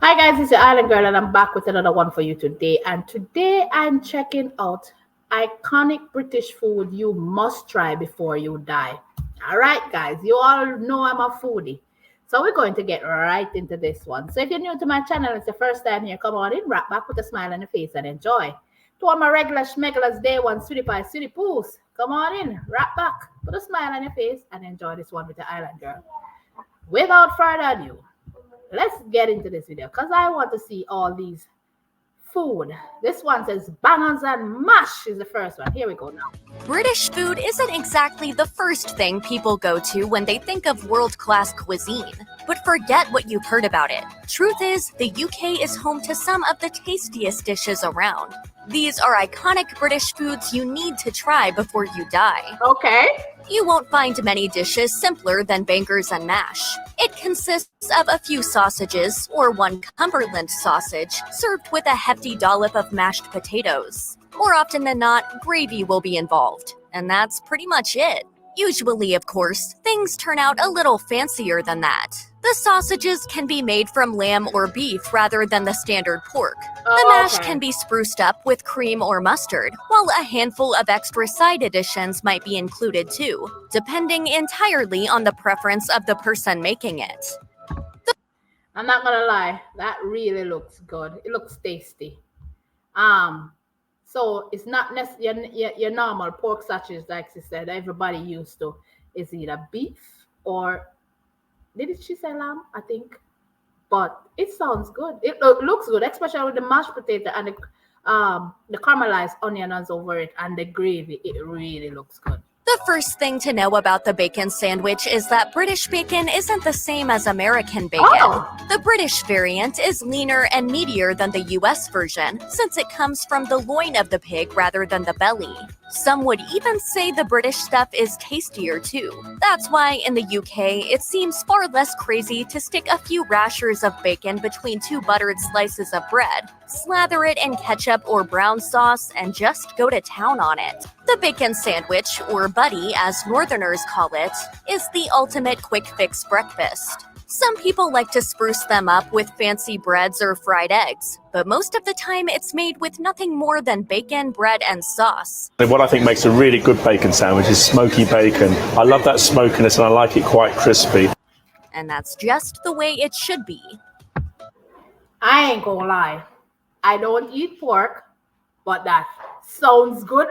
Hi guys, it's your Island Girl and I'm back with another one for you today. And today I'm checking out iconic British food you must try before you die. All right, guys, you all know I'm a foodie. So we're going to get right into this one. So if you're new to my channel, it's the first time here, come on in, wrap back with a smile on your face and enjoy. To all my regular schmeglers, day one, sweetie pie, sweetie poos, come on in, wrap back, put a smile on your face and enjoy this one with the Island Girl. Without further ado, let's get into this video because I want to see all these food. This one says bangers and mash is the first one. Here we go now. British food isn't exactly the first thing people go to when they think of world-class cuisine. But forget what you've heard about it. Truth is, the UK is home to some of the tastiest dishes around. These are iconic British foods you need to try before you die. Okay. You won't find many dishes simpler than bangers and mash. It consists of a few sausages, or one Cumberland sausage, served with a hefty dollop of mashed potatoes. More often than not, gravy will be involved, and that's pretty much it. Usually, of course, things turn out a little fancier than that. The sausages can be made from lamb or beef rather than the standard pork. The mash can be spruced up with cream or mustard, while a handful of extra side additions might be included too, depending entirely on the preference of the person making it. I'm not gonna lie, that really looks good. It looks tasty. So it's not necessarily your normal pork sausages, like she said, everybody used to. Is either beef or did she say lamb? I think. But it sounds good. It looks good, especially with the mashed potato and the caramelized onions over it and the gravy. It really looks good. The first thing to know about the bacon sandwich is that British bacon isn't the same as American bacon. The British variant is leaner and meatier than the US version, since it comes from the loin of the pig rather than the belly. Some would even say the British stuff is tastier too. That's why in the UK, it seems far less crazy to stick a few rashers of bacon between two buttered slices of bread, slather it in ketchup or brown sauce, and just go to town on it. The bacon sandwich, or buddy as northerners call it, is the ultimate quick fix breakfast. Some people like to spruce them up with fancy breads or fried eggs, but most of the time it's made with nothing more than bacon, bread, and sauce. What I think makes a really good bacon sandwich is smoky bacon. I love that smokiness and I like it quite crispy. And that's just the way it should be. I ain't gonna lie. I don't eat pork, but that sounds good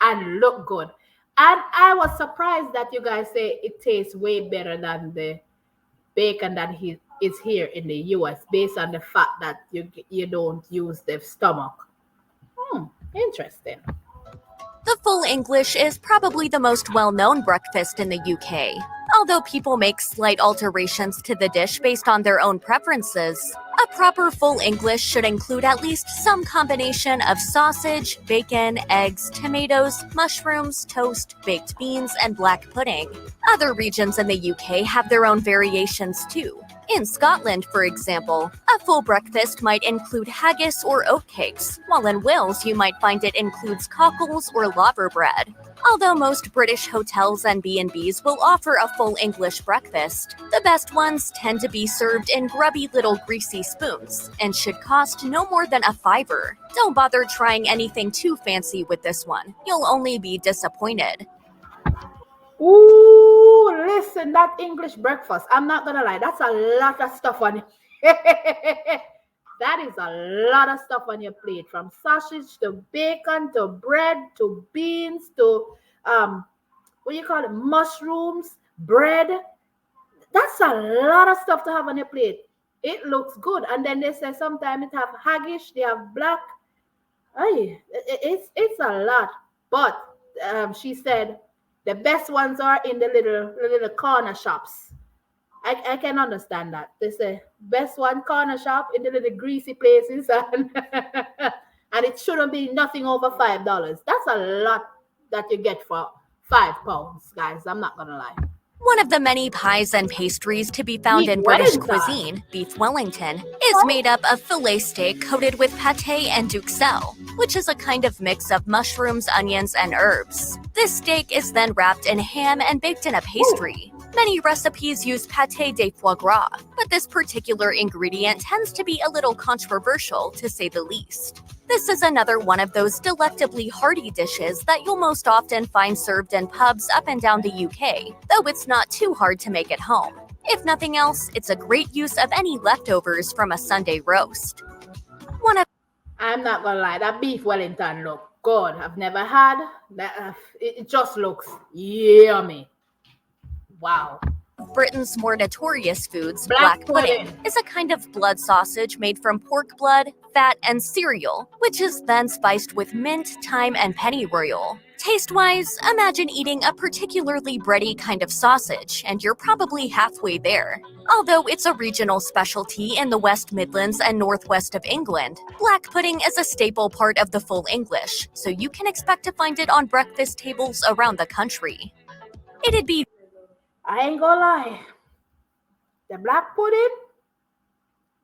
and look good. And I was surprised that you guys say it tastes way better than the bacon that is here in the US, based on the fact that you don't use the stomach. Interesting. The full English is probably the most well-known breakfast in the UK. Although people make slight alterations to the dish based on their own preferences, a proper full English should include at least some combination of sausage, bacon, eggs, tomatoes, mushrooms, toast, baked beans, and black pudding. Other regions in the UK have their own variations too. In Scotland, for example, a full breakfast might include haggis or oatcakes, while in Wales you might find it includes cockles or laverbread. Although most British hotels and B&Bs will offer a full English breakfast, the best ones tend to be served in grubby little greasy spoons and should cost no more than $5. Don't bother trying anything too fancy with this one. You'll only be disappointed. Ooh, listen, that English breakfast, I'm not gonna lie, that's a lot of stuff on it. That is a lot of stuff on your plate, from sausage to bacon to bread to beans to what do you call it, mushrooms, bread. That's a lot of stuff to have on your plate. It looks good. And then they say sometimes it have haggis, they have black. Hey, it's a lot. But she said the best ones are in the little corner shops. I can understand that. They say best one corner shop in the little greasy places, and it shouldn't be nothing over $5. That's a lot that you get for £5, guys. I'm not gonna lie. One of the many pies and pastries to be found in British cuisine, beef Wellington, is made up of filet steak coated with pâté and duxelle, which is a kind of mix of mushrooms, onions, and herbs. This steak is then wrapped in ham and baked in a pastry. Many recipes use pâté de foie gras, but this particular ingredient tends to be a little controversial, to say the least. This is another one of those delectably hearty dishes that you'll most often find served in pubs up and down the UK, though it's not too hard to make at home. If nothing else, it's a great use of any leftovers from a Sunday roast. I'm not gonna lie, that beef Wellington look good. I've never had that. It just looks yummy. Wow. Britain's more notorious foods, Black black pudding, pudding. is a kind of blood sausage made from pork blood, fat, and cereal, which is then spiced with mint, thyme, and pennyroyal. Taste-wise, imagine eating a particularly bready kind of sausage, and you're probably halfway there. Although it's a regional specialty in the West Midlands and northwest of England, black pudding is a staple part of the full English, so you can expect to find it on breakfast tables around the country. It'd be I ain't gonna lie. The black pudding,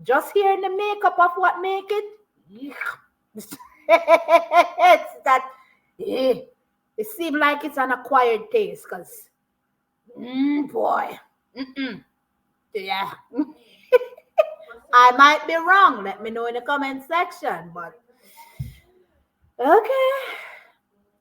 just hearing the makeup of what make it, it's that, it seems like it's an acquired taste, because, boy, yeah. I might be wrong. Let me know in the comment section, but, okay.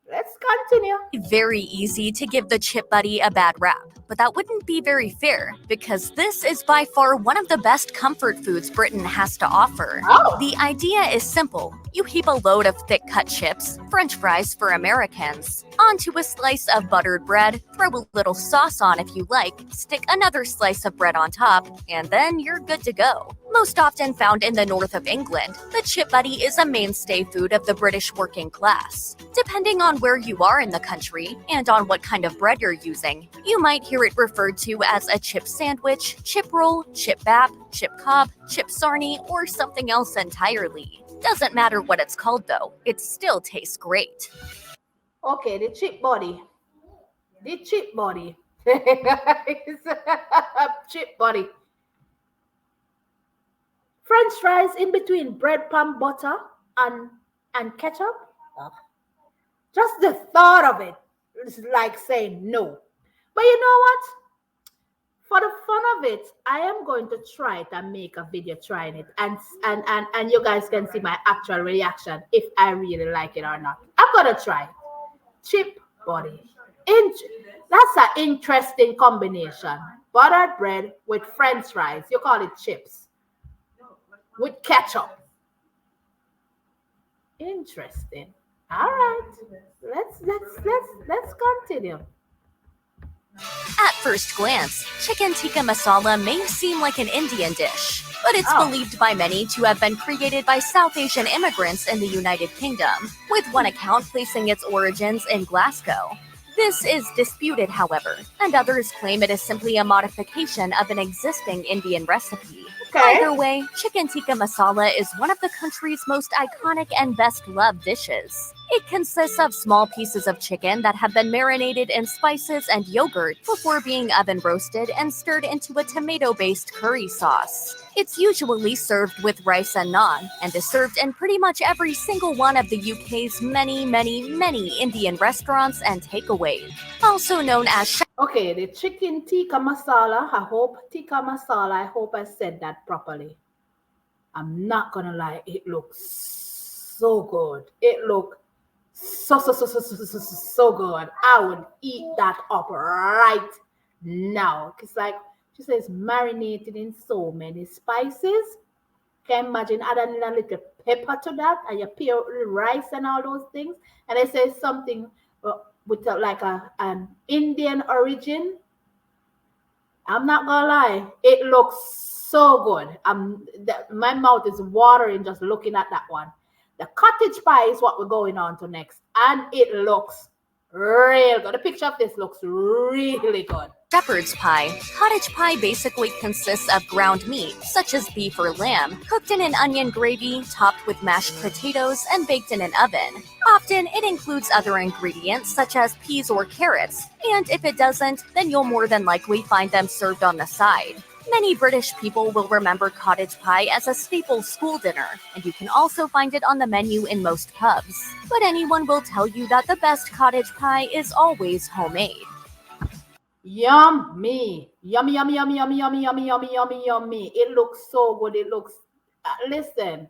Let's continue. very easy to give the chip buddy a bad rap, but that wouldn't be very fair because this is by far one of the best comfort foods Britain has to offer. Oh. The idea is simple. You heap a load of thick-cut chips, French fries for Americans, onto a slice of buttered bread, throw a little sauce on if you like, stick another slice of bread on top, and then you're good to go. Most often found in the north of England, the chip buddy is a mainstay food of the British working class. Depending on where you are in the country and on what kind of bread you're using, you might hear it referred to as a chip sandwich, chip roll, chip bap, chip cob, chip sarnie, or something else entirely. Doesn't matter what it's called though, it still tastes great. Okay, the chip body. The chip body. Chip body. French fries in between bread, pan, butter, and ketchup. Ugh. Just the thought of it is like saying no. But you know what? For the fun of it, I am going to try it and make a video trying it, and you guys can see my actual reaction if I really like it or not. I'm gonna try it. Chip body. That's an interesting combination. Buttered bread with French fries. You call it chips with ketchup. Interesting. All right. Let's continue. At first glance, chicken tikka masala may seem like an Indian dish, but it's believed by many to have been created by South Asian immigrants in the United Kingdom, with one account placing its origins in Glasgow. This is disputed, however, and others claim it is simply a modification of an existing Indian recipe. Okay. Either way, chicken tikka masala is one of the country's most iconic and best-loved dishes. It consists of small pieces of chicken that have been marinated in spices and yogurt before being oven roasted and stirred into a tomato-based curry sauce. It's usually served with rice and naan, and is served in pretty much every single one of the UK's many Indian restaurants and takeaways. Also known as Okay, the chicken tikka masala. I hope I said that properly. I'm not gonna lie, it looks so good. It looks so good. I would eat that up right now. It's like she says, marinated in so many spices. Can you imagine adding a little pepper to that, and you pure rice and all those things, and they say something with an Indian origin. I'm not gonna lie, it looks so good. My mouth is watering just looking at that one. The cottage pie is what we're going on to next, and it looks real good. The picture of this looks really good. shepherd's pie. Cottage pie basically consists of ground meat, such as beef or lamb, cooked in an onion gravy, topped with mashed potatoes, and baked in an oven. Often, it includes other ingredients, such as peas or carrots, and if it doesn't, then you'll more than likely find them served on the side. Many British people will remember cottage pie as a staple school dinner, and you can also find it on the menu in most pubs. But anyone will tell you that the best cottage pie is always homemade. Yummy. Yummy, yummy, yummy, yummy, yummy, yummy, yummy, yummy, yummy. It looks so good. It looks, listen,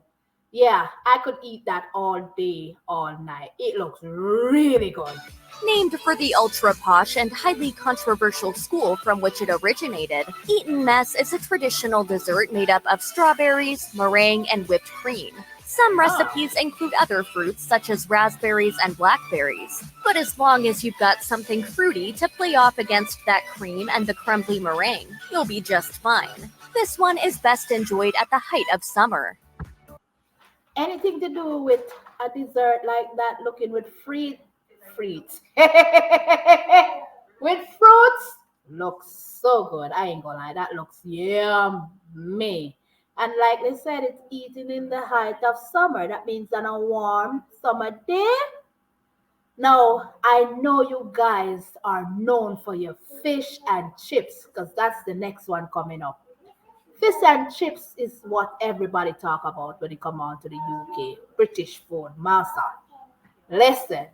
yeah, I could eat that all day, all night. It looks really good. Named for the ultra posh and highly controversial school from which it originated, Eton Mess is a traditional dessert made up of strawberries, meringue, and whipped cream. Some Ah. recipes include other fruits such as raspberries and blackberries, but as long as you've got something fruity to play off against that cream and the crumbly meringue, you'll be just fine. This one is best enjoyed at the height of summer. Anything to do with a dessert like that, looking with fruits, with fruits, looks so good. I ain't gonna lie, that looks yummy. And like they said, it's eaten in the height of summer. That means on a warm summer day. Now, I know you guys are known for your fish and chips because that's the next one coming up. Fish and chips is what everybody talk about when it come on to the UK. British food, massa. Listen,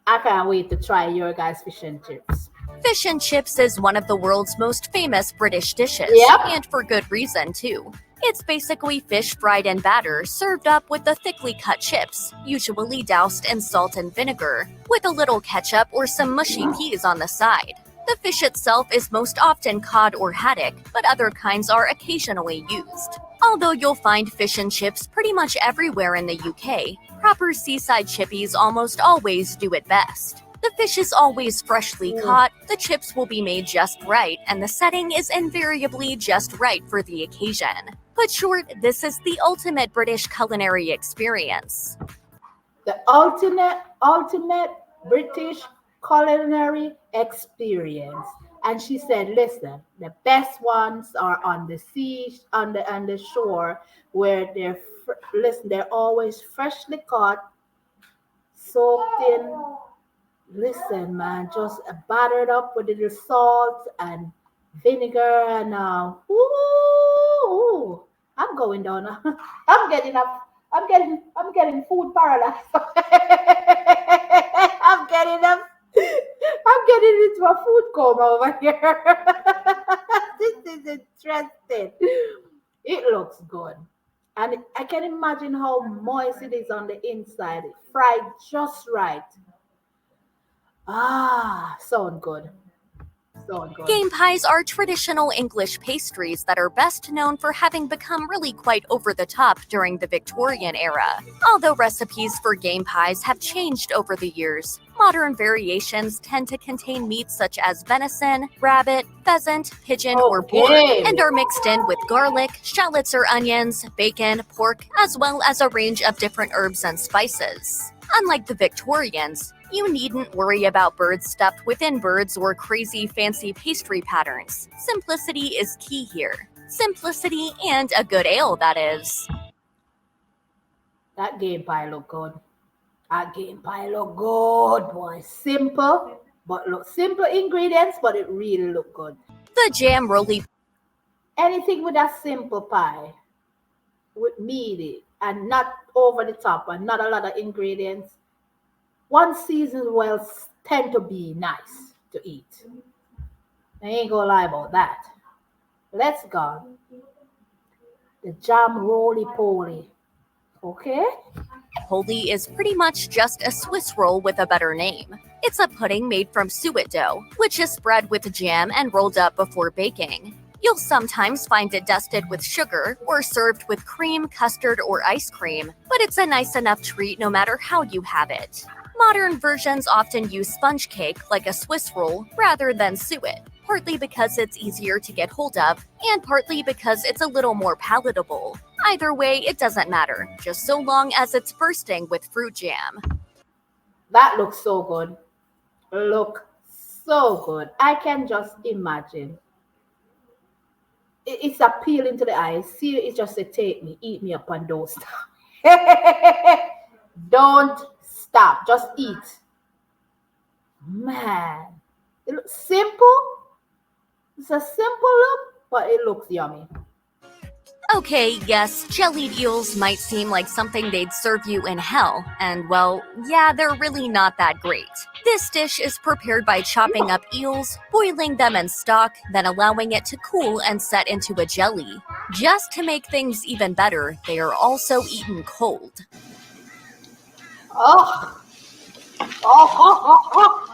I can't wait to try your guys' fish and chips. Fish and chips is one of the world's most famous British dishes, Yep. and for good reason, too. It's basically fish fried in batter, served up with the thickly cut chips, usually doused in salt and vinegar, with a little ketchup or some mushy peas on the side. The fish itself is most often cod or haddock, but other kinds are occasionally used. Although you'll find fish and chips pretty much everywhere in the UK, proper seaside chippies almost always do it best. The fish is always freshly caught, the chips will be made just right, and the setting is invariably just right for the occasion. Put short, this is the ultimate British culinary experience. The ultimate British culinary experience. And she said, listen, the best ones are on the sea, on the shore, where listen, they're always freshly caught, soaked in. Listen, man, just battered up with a little salt and vinegar and ooh, I'm going down. I'm getting up. I'm getting food paralysis. I'm getting up. I'm getting into a food coma over here. This is interesting. It looks good. And I can imagine how moist it is on the inside. Fried just right. Ah, sound good. Sound good. Game pies are traditional English pastries that are best known for having become really quite over the top during the Victorian era. Although recipes for game pies have changed over the years, modern variations tend to contain meats such as venison, rabbit, pheasant, pigeon, or pork, Okay. and are mixed in with garlic, shallots or onions, bacon, pork, as well as a range of different herbs and spices. Unlike the Victorians, you needn't worry about birds stuffed within birds or crazy fancy pastry patterns. Simplicity is key here. Simplicity and a good ale, that is. That game pie look good. That game pie look good, boy. Simple ingredients, but it really look good. The jam roly Anything with a simple pie, with meaty and not over the top and not a lot of ingredients. One season well tend to be nice to eat. I ain't gonna lie about that. Let's go. The jam roly poly. Okay? Holy is pretty much just a Swiss roll with a better name. It's a pudding made from suet dough, which is spread with jam and rolled up before baking. You'll sometimes find it dusted with sugar or served with cream, custard, or ice cream, but it's a nice enough treat no matter how you have it. Modern versions often use sponge cake like a Swiss roll rather than suet, partly because it's easier to get hold of, and partly because it's a little more palatable. Either way, it doesn't matter, just so long as it's bursting with fruit jam. That looks so good. Look so good. I can just imagine. It's appealing to the eyes. See, it's just a take me, eat me up and don't stop. Don't stop. Just eat. Man. It looks simple. It's a simple look, but it looks yummy. Okay, yes, jellied eels might seem like something they'd serve you in hell, and well, yeah, they're really not that great. This dish is prepared by chopping up eels, boiling them in stock, then allowing it to cool and set into a jelly. Just to make things even better, they are also eaten cold. Oh, oh.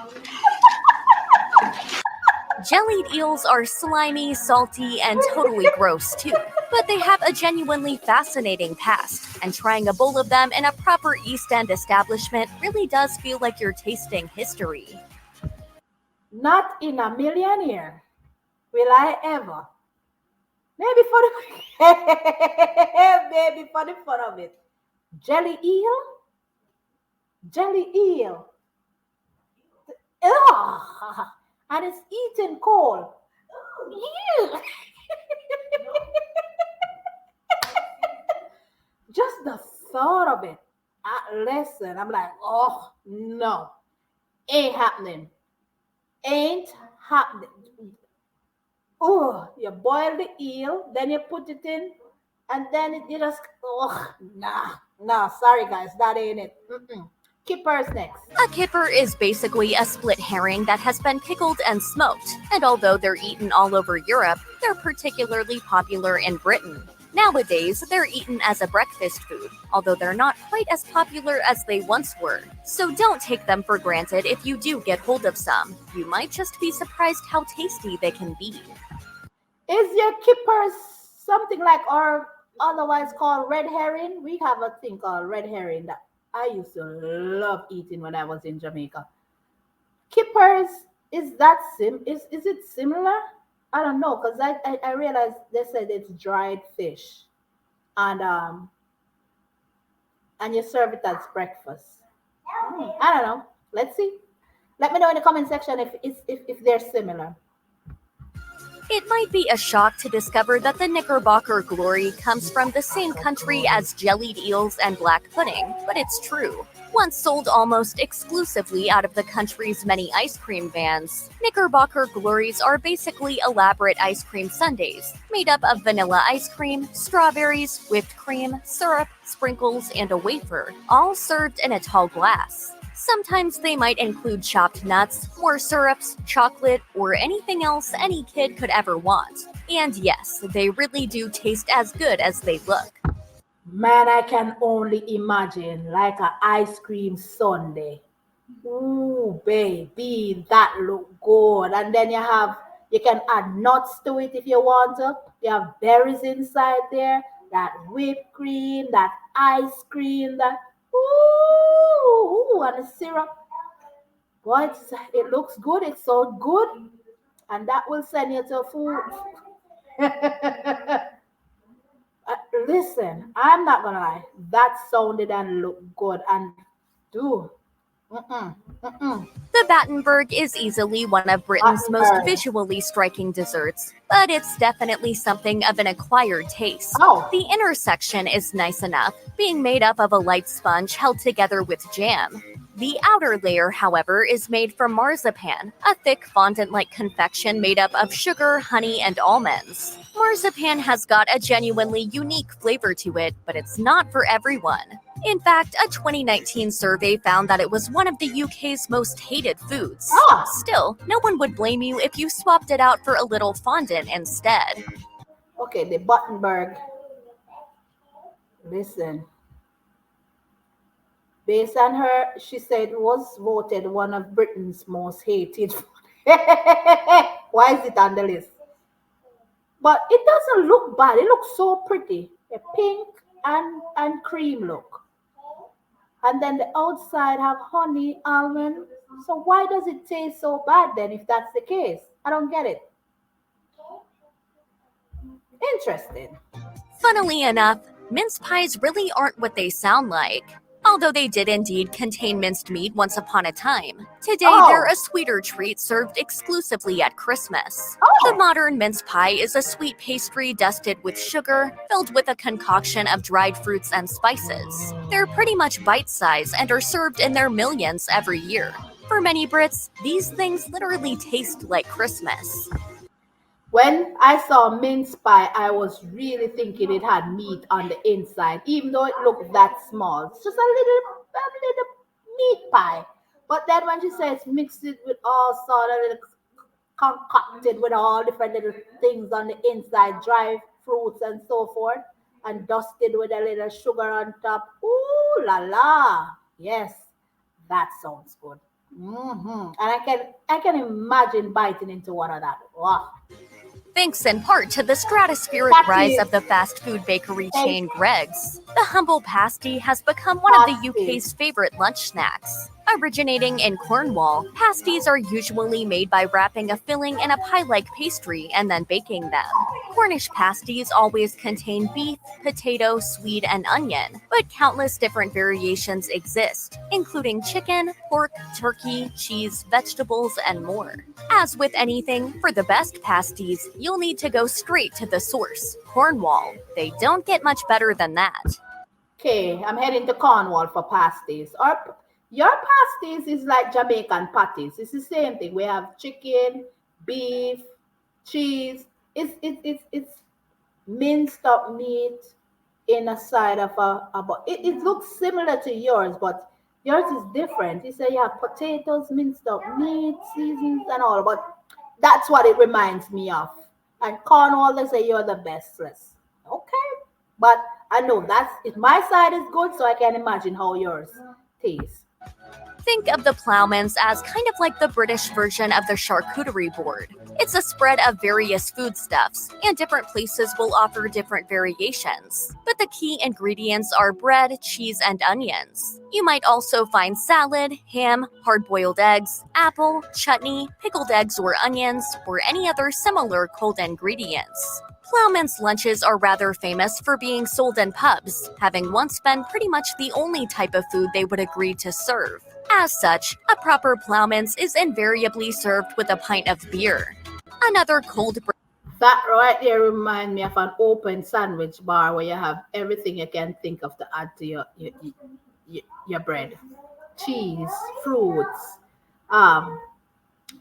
Jellied eels are slimy, salty, and totally gross too, but they have a genuinely fascinating past, and trying a bowl of them in a proper East End establishment really does feel like you're tasting history. Not in a million years will I ever. Maybe for the maybe for the fun of it. Jelly eel? Jelly eel. Ugh. And it's eaten cold. Ew. Just the thought of it. Listen, I'm like, oh no, ain't happening. Ain't happening. Oh, you boil the eel, then you put it in, and then you just, oh, nah, sorry guys, that ain't it. Mm-mm. Keepers next. A kipper is basically a split herring that has been pickled and smoked, and although they're eaten all over Europe, they're particularly popular in Britain. Nowadays, they're eaten as a breakfast food, although they're not quite as popular as they once were. So don't take them for granted if you do get hold of some. You might just be surprised how tasty they can be. Is your keepers something like our otherwise called red herring? We have a thing called red herring that I used to love eating when I was in Jamaica. Kippers, is that is it similar? I don't know because I realized they said it's dried fish and and you serve it as breakfast. I don't know. Let's see. Let me know in the comment section if they're similar. It might be a shock to discover that the Knickerbocker glory comes from the same country as jellied eels and black pudding, but it's true. Once sold almost exclusively out of the country's many ice cream vans, Knickerbocker glories are basically elaborate ice cream sundaes, made up of vanilla ice cream, strawberries, whipped cream, syrup, sprinkles, and a wafer, all served in a tall glass. Sometimes they might include chopped nuts, more syrups, chocolate, or anything else any kid could ever want. And yes, they really do taste as good as they look. Man, I can only imagine like a ice cream sundae. Ooh, baby, that look good. And then you can add nuts to it if you want to. You have berries inside there, that whipped cream, that ice cream, that and the syrup. Boy, it looks good. It's so good, and that will send you to food. Listen, I'm not gonna lie. That sounded and looked good, and do. Mm-mm, mm-mm. The Battenberg is easily one of Britain's most Battenberg. visually striking desserts, but it's definitely something of an acquired taste. Oh. The inner section is nice enough, being made up of a light sponge held together with jam. The outer layer, however, is made from marzipan, a thick fondant-like confection made up of sugar, honey, and almonds. Marzipan has got a genuinely unique flavor to it, but it's not for everyone. In fact, a 2019 survey found that it was one of the UK's most hated foods. Ah. Still, no one would blame you if you swapped it out for a little fondant instead. Okay, the Battenberg. Listen. Based on her, she said was voted one of Britain's most hated. Why is it on the list? But it doesn't look bad. It looks so pretty. A pink and cream look. And then the outside have honey, almond. So why does it taste so bad then if that's the case? I don't get it. Interesting. Funnily enough, mince pies really aren't what they sound like. Although they did indeed contain minced meat once upon a time. Today, they're a sweeter treat served exclusively at Christmas. The modern mince pie is a sweet pastry dusted with sugar, filled with a concoction of dried fruits and spices. They're pretty much bite-sized and are served in their millions every year. For many Brits, these things literally taste like Christmas. When I saw mince pie, I was really thinking it had meat on the inside, even though it looked that small. It's just a little meat pie. But then when she says mixed it with all sort of little concocted with all different little things on the inside, dry fruits and so forth, and dusted with a little sugar on top. Ooh la la! Yes, that sounds good. And I can imagine biting into one of that. Wow. Thanks in part to the stratospheric rise Patties, of the fast food bakery taste chain Greggs, the humble pasty has become one of the pasties. UK's favorite lunch snacks. Originating in Cornwall, pasties are usually made by wrapping a filling in a pie-like pastry and then baking them. Cornish pasties always contain beef, potato, swede, and onion, but countless different variations exist, including chicken, pork, turkey, cheese, vegetables, and more. As with anything, for the best pasties, you'll need to go straight to the source, Cornwall. They don't get much better than that. Okay, I'm heading to Cornwall for pasties. Or your pasties is like Jamaican patties. It's the same thing. We have chicken, beef, cheese. It's minced up meat in a side of it looks similar to yours, but yours is different. You say you have potatoes, minced up meat, seasons and all, but that's what it reminds me of. And Cornwall, they say you're the best. Yes. Okay. But I know that's if my side is good, so I can imagine how yours tastes. Think of the ploughmans as kind of like the British version of the charcuterie board. It's a spread of various foodstuffs, and different places will offer different variations. But the key ingredients are bread, cheese, and onions. You might also find salad, ham, hard boiled eggs, apple, chutney, pickled eggs or onions, or any other similar cold ingredients. Ploughman's lunches are rather famous for being sold in pubs, having once been pretty much the only type of food they would agree to serve. As such, a proper Ploughman's is invariably served with a pint of beer. Another cold That right there remind me of an open sandwich bar where you have everything you can think of to add to your bread. Cheese, fruits, um,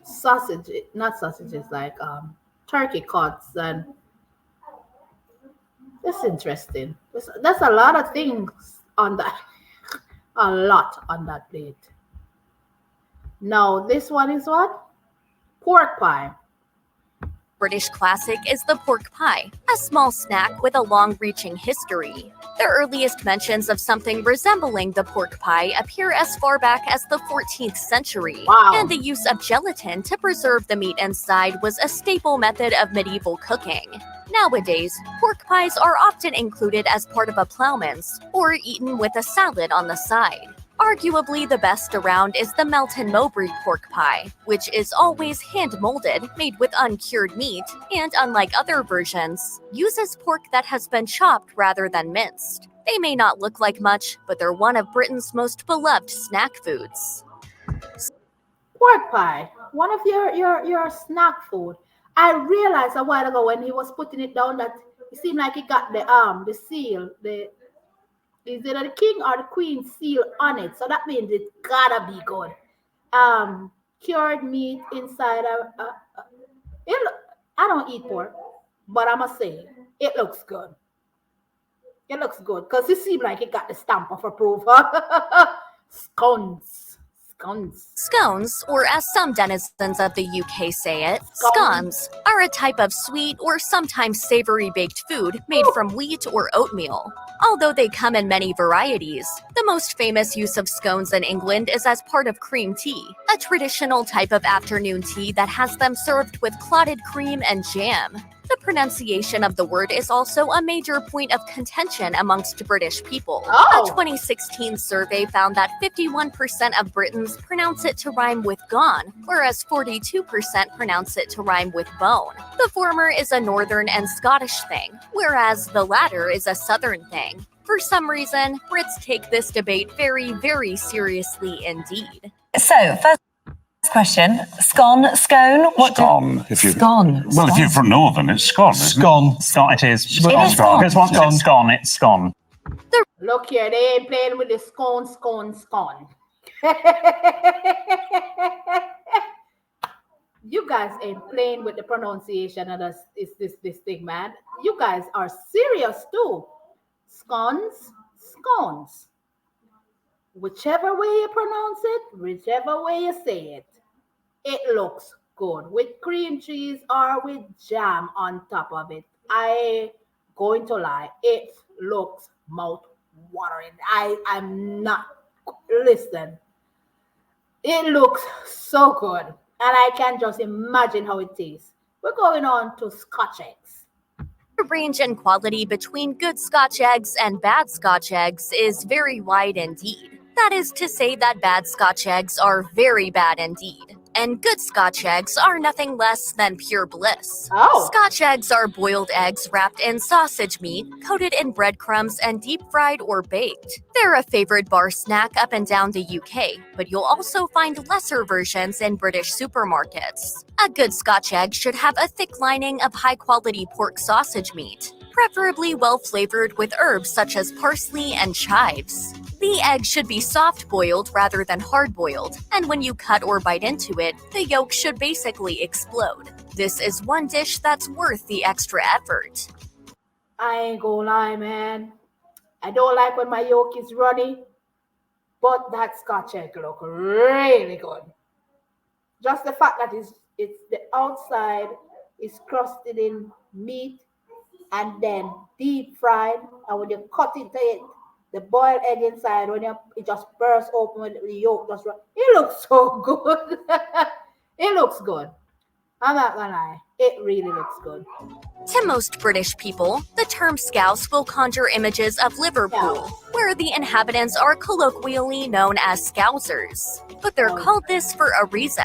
sausage, not sausages, like turkey cuts, and it's interesting. That's a lot of things on that, a lot on that plate. Now, this one is what? Pork pie. British classic is the pork pie, a small snack with a long reaching history. The earliest mentions of something resembling the pork pie appear as far back as the 14th century, and Wow. the use of gelatin to preserve the meat inside was a staple method of medieval cooking. Nowadays, pork pies are often included as part of a ploughman's or eaten with a salad on the side. Arguably the best around is the Melton Mowbray pork pie, which is always hand-molded, made with uncured meat, and unlike other versions, uses pork that has been chopped rather than minced. They may not look like much, but they're one of Britain's most beloved snack foods. Pork pie. One of your snack food. I realized a while ago when he was putting it down that it seemed like he got the seal, the is it the king or the queen seal on it. So that means it gotta be good. Cured meat inside it, I don't eat pork, but I must say it looks good. It looks good because it seemed like it got the stamp of approval. Scones. Scones. Scones, or as some denizens of the UK say it, Scones. scones, are a type of sweet or sometimes savory baked food made from wheat or oatmeal. Although they come in many varieties, the most famous use of scones in England is as part of cream tea, a traditional type of afternoon tea that has them served with clotted cream and jam. The pronunciation of the word is also a major point of contention amongst British people. A Oh, 2016 survey found that 51% of Britons pronounce it to rhyme with gone, whereas 42% pronounce it to rhyme with bone. The former is a northern and Scottish thing, whereas the latter is a southern thing. For some reason, Brits take this debate very, very seriously indeed. So, first question, scone, what Scone. If you scone. Well, if you're from Northern, it's scone, isn't Scone. Scone it is. It is scone. Because once it's scone, it's scone. look here, they ain't playing with the scone. You guys ain't playing with the pronunciation of this thing, man. You guys are serious too. Scones, scones. Whichever way you pronounce it, whichever way you say it, it looks good with cream cheese or with jam on top of it. I going to lie, it looks mouth watering. I'm not listen. It looks so good, and I can just imagine how it tastes. We're going on to Scotch eggs. The range in quality between good Scotch eggs and bad Scotch eggs is very wide indeed. That is to say that bad Scotch eggs are very bad indeed, and good Scotch eggs are nothing less than pure bliss. Oh. Scotch eggs are boiled eggs wrapped in sausage meat, coated in breadcrumbs, and deep fried or baked. They're a favorite bar snack up and down the UK, but you'll also find lesser versions in British supermarkets. A good Scotch egg should have a thick lining of high-quality pork sausage meat, preferably well-flavored with herbs such as parsley and chives. The egg should be soft-boiled rather than hard-boiled, and when you cut or bite into it, the yolk should basically explode. This is one dish that's worth the extra effort. I ain't gonna lie, man. I don't like when my yolk is runny, but that Scotch egg look really good. Just the fact that it's the outside is crusted in meat and then deep fried, and when you cut into it, the boiled egg inside, when it just bursts open with the yolk just run. It looks so good. It looks good. I'm not gonna lie. It really looks good. To most British people, the term scouse will conjure images of Liverpool, where the inhabitants are colloquially known as scousers. But they're called this for a reason.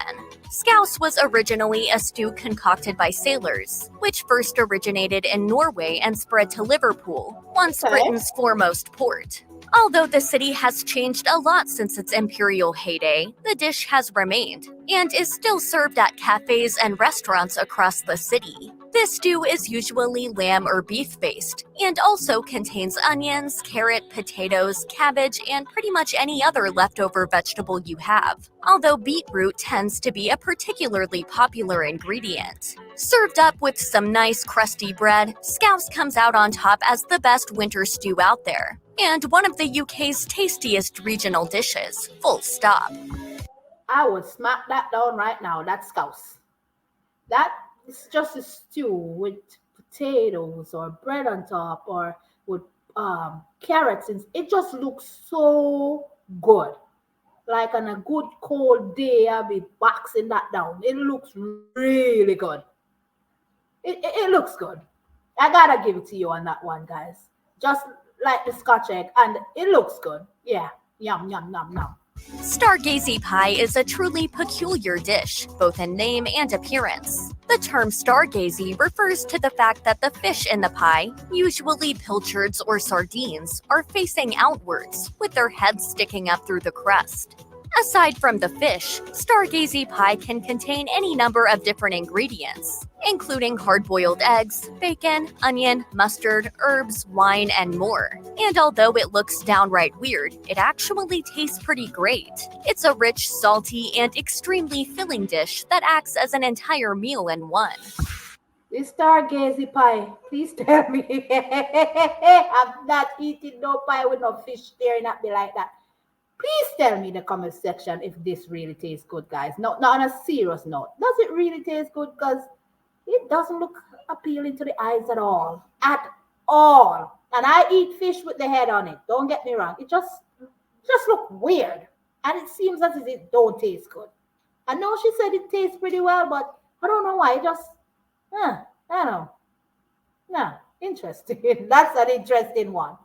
Scouse was originally a stew concocted by sailors, which first originated in Norway and spread to Liverpool, once Britain's foremost port. Although the city has changed a lot since its imperial heyday, the dish has remained, and is still served at cafes and restaurants across the city. This stew is usually lamb or beef based, and also contains onions, carrot, potatoes, cabbage, and pretty much any other leftover vegetable you have, although beetroot tends to be a particularly popular ingredient. Served up with some nice crusty bread, scouse comes out on top as the best winter stew out there, and one of the UK's tastiest regional dishes, full stop. I would smack that down right now. That's scouse. That is just a stew with potatoes or bread on top or with carrots. It just looks so good. Like on a good cold day, I'll be boxing that down. It looks really good. It looks good. I gotta give it to you on that one, guys. Just like the Scotch egg, and it looks good. Yeah, yum, yum, yum, yum. Stargazy pie is a truly peculiar dish, both in name and appearance. The term stargazy refers to the fact that the fish in the pie, usually pilchards or sardines, are facing outwards, with their heads sticking up through the crust. Aside from the fish, stargazy pie can contain any number of different ingredients, including hard-boiled eggs, bacon, onion, mustard, herbs, wine, and more. And although it looks downright weird, it actually tastes pretty great. It's a rich, salty, and extremely filling dish that acts as an entire meal in one. The stargazy pie, please tell me. I'm not eating no pie with no fish staring at me like that. Please tell me in the comment section if this really tastes good, guys. No, not on a serious note. Does it really taste good? Because it doesn't look appealing to the eyes at all. At all. And I eat fish with the head on it. Don't get me wrong. It just look weird. And it seems as if it don't taste good. I know she said it tastes pretty well, but I don't know why. It just, I don't know. No, interesting. That's an interesting one.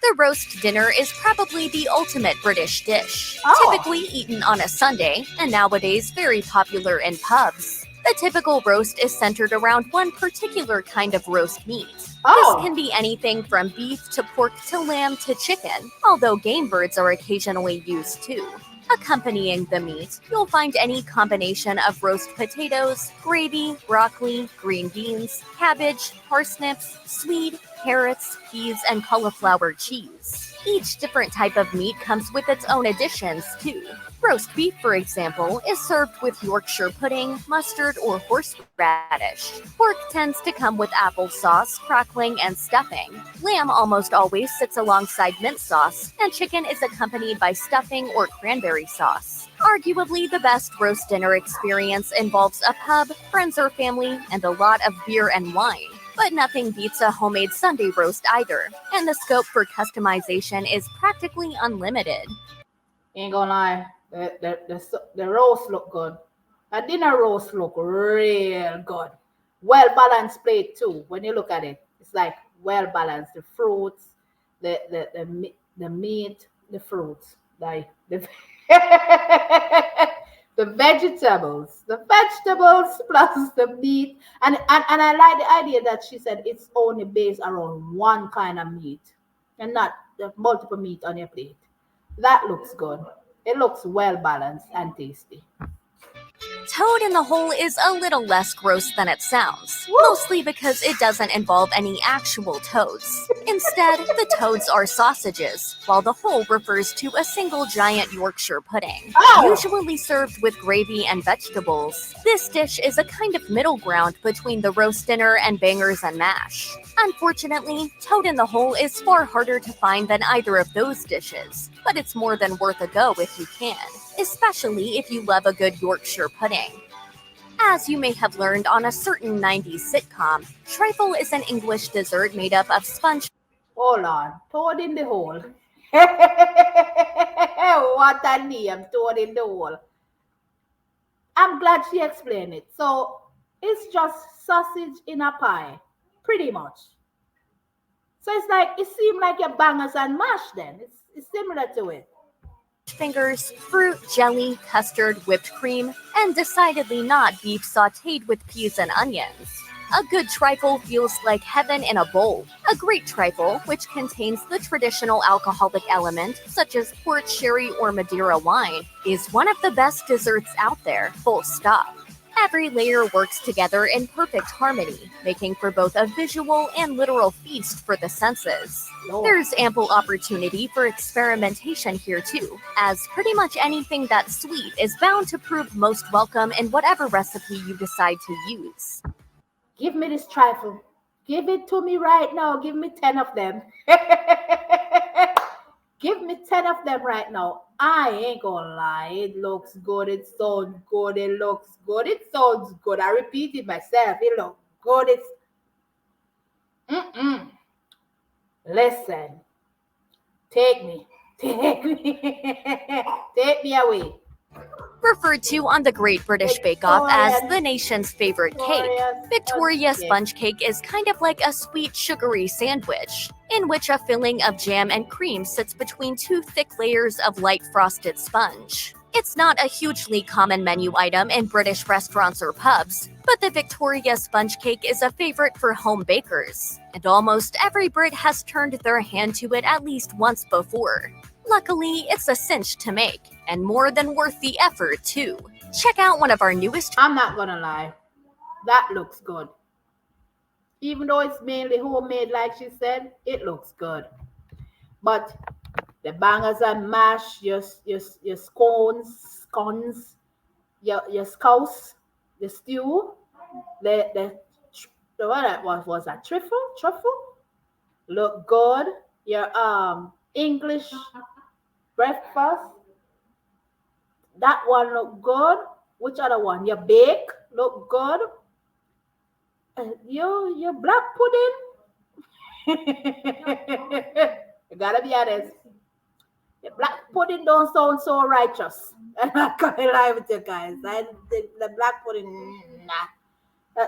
The roast dinner is probably the ultimate British dish, typically eaten on a Sunday, and nowadays very popular in pubs. The typical roast is centered around one particular kind of roast meat. This can be anything from beef to pork to lamb to chicken, although game birds are occasionally used too. Accompanying the meat, you'll find any combination of roast potatoes, gravy, broccoli, green beans, cabbage, parsnips, swede, carrots, peas, and cauliflower cheese. Each different type of meat comes with its own additions, too. Roast beef, for example, is served with Yorkshire pudding, mustard, or horseradish. Pork tends to come with applesauce, crackling, and stuffing. Lamb almost always sits alongside mint sauce, and chicken is accompanied by stuffing or cranberry sauce. Arguably, the best roast dinner experience involves a pub, friends or family, and a lot of beer and wine. But nothing beats a homemade Sunday roast either, and the scope for customization is practically unlimited. Ain't gonna lie, the roast look good. A dinner roast look real good. Well balanced plate too. When you look at it, it's like well balanced. The fruits, the meat, the fruits, like the the vegetables plus the meat, and I like the idea that she said it's only based around one kind of meat and not the multiple meat on your plate. That looks good. It looks well balanced and tasty. Toad in the hole is a little less gross than it sounds, mostly because it doesn't involve any actual toads. Instead, the toads are sausages, while the hole refers to a single giant Yorkshire pudding, usually served with gravy and vegetables. This dish is a kind of middle ground between the roast dinner and bangers and mash. Unfortunately, toad in the hole is far harder to find than either of those dishes, but it's more than worth a go if you can, especially if you love a good Yorkshire pudding. As you may have learned on a certain 90s sitcom, trifle is an English dessert made up of sponge. Hold on. Toad in the hole. What a name, Toad in the hole. I'm glad she explained it. So it's just sausage in a pie, pretty much. So it's like, it seemed like your bangers and mash then. It's similar to it. Fingers, fruit, jelly, custard, whipped cream, and decidedly not beef sautéed with peas and onions. A good trifle feels like heaven in a bowl. A great trifle, which contains the traditional alcoholic element, such as port, sherry, or Madeira wine, is one of the best desserts out there, full stop. Every layer works together in perfect harmony, making for both a visual and literal feast for the senses. There's ample opportunity for experimentation here too, as pretty much anything that's sweet is bound to prove most welcome in whatever recipe you decide to use. Give me this trifle. Give it to me right now. Give me 10 of them. Give me 10 of them right now. I ain't gonna lie. It looks good. It sounds good. It looks good. It sounds good. I repeat it myself. It looks good. It's. Listen. Take me. Take me. Take me away. Referred to on the Great British Bake Off as the nation's favorite cake, Victoria sponge cake is kind of like a sweet, sugary sandwich, in which a filling of jam and cream sits between two thick layers of light frosted sponge. It's not a hugely common menu item in British restaurants or pubs, but the Victoria sponge cake is a favorite for home bakers, and almost every Brit has turned their hand to it at least once before. Luckily, it's a cinch to make, and more than worth the effort, too. Check out one of our newest. I'm not gonna lie. That looks good. Even though it's mainly homemade, like she said, it looks good. But the bangers and mash, your scones, your scouse, the stew, the what that was that truffle, look good. Your English breakfast, that one look good. Which other one? Your bake look good. Your black pudding. You gotta be honest. The black pudding don't sound so righteous. I'm not gonna lie with you guys. The black pudding, nah.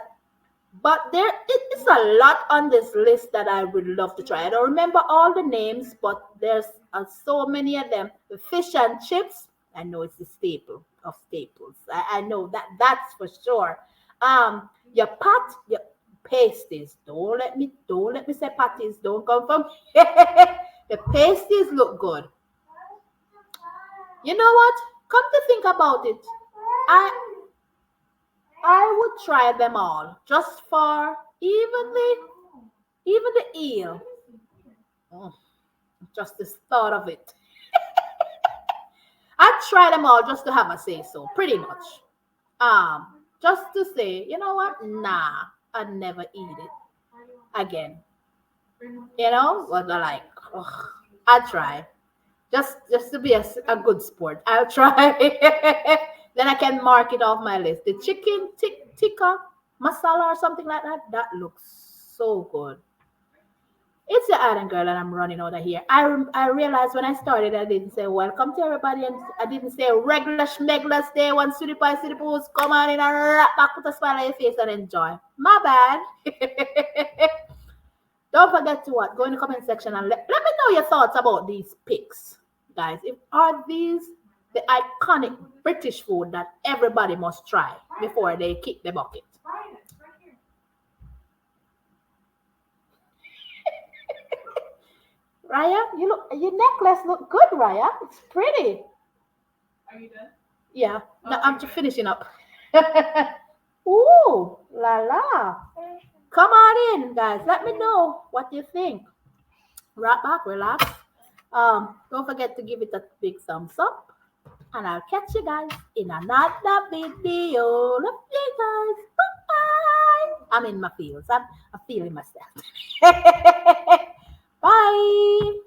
But there is a lot on this list that I would love to try. I don't remember all the names, but there's so many of them. The fish and chips, I know it's the staple of staples. I know that's for sure. Your pasties. Don't let me say patties. Don't come from. The pasties look good. You know what? Come to think about it, I would try them all just for even the eel. Just the thought of it. I try them all just to have a say so, pretty much. Just to say, you know what? Nah, I'd never eat it again. You know, but I like, ugh, I try. Just to be a good sport. I'll try. Then I can mark it off my list. The chicken tikka masala or something like that. That looks so good. It's the island girl, and I'm running out of here. I realized when I started, I didn't say welcome to everybody, and I didn't say regular schmegler stay one city pie city poos. Come on in and rap back with a smile on your face and enjoy. My bad. Don't forget to what? Go in the comment section and let me know your thoughts about these picks, guys. Are these the iconic British food that everybody must try before they kick the bucket? Raya, your necklace look good, Raya. It's pretty. Are you done? Yeah. No, I'm just finishing up. Ooh, la la. Come on in, guys. Let me know what you think. Right back, relax. Don't forget to give it a big thumbs up. And I'll catch you guys in another video. Love you guys. Bye. I'm in my feels. I'm feeling myself. Bye.